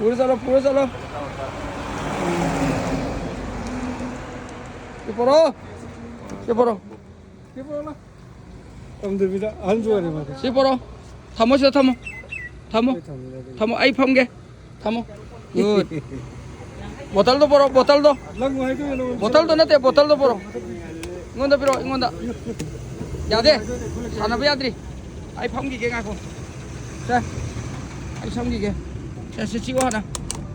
보여달라. 이뻐라. 감사합니다. 안 좋아해 말이야. 이뻐라. 타모. 아이 펌게. 타모. 굿. 보탈도 보러. 랑고 해도 보탈도 나대. 보러. 이건다 빌어. 이건다. 야돼. 사나비 아들이. 아이 펌기게 가고. 자. 아이 섬기게. 자, 찍어 하나.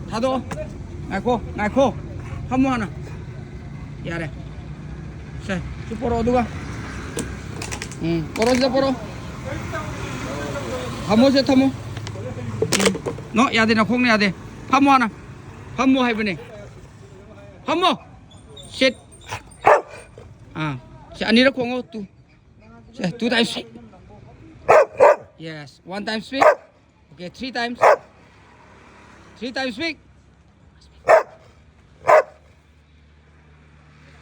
다도. 나고. 한모 하나. 야래. 자, 보러 누가? 보러. 타모. 너 야돼 나 콩내 야돼. 한모 하나. 한모 해보네. 한모. 셋. 자, 아니라 콩어 두. 자, 2 times sweep. Yes, 1 time sweep. Okay, 3 times. 3 times sweep.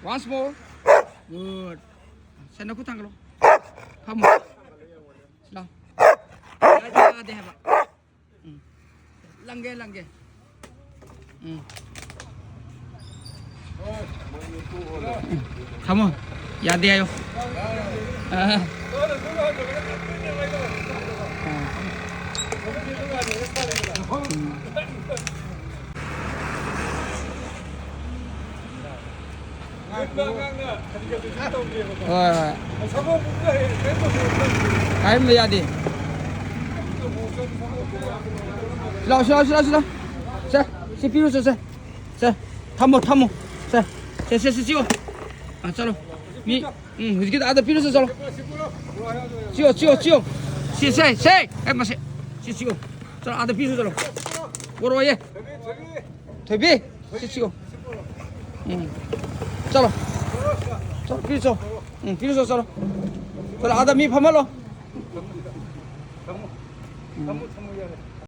Once more. Good. Saya nak kutang kalau. Kamu. Silang. Ada apa? Langge. Kamu. Ya dia yo. Kaim ya di. Sila. Si piru se. Tamu. Se 지워. चलो. उसकी आधा पिरो से चलो. 지워. से. मासे. 지워. चलो आधा पिरो चलो. बोरो ये. 되비. 지워. चलो पिरो चलो. चलो आधा मी फमलो. 감무.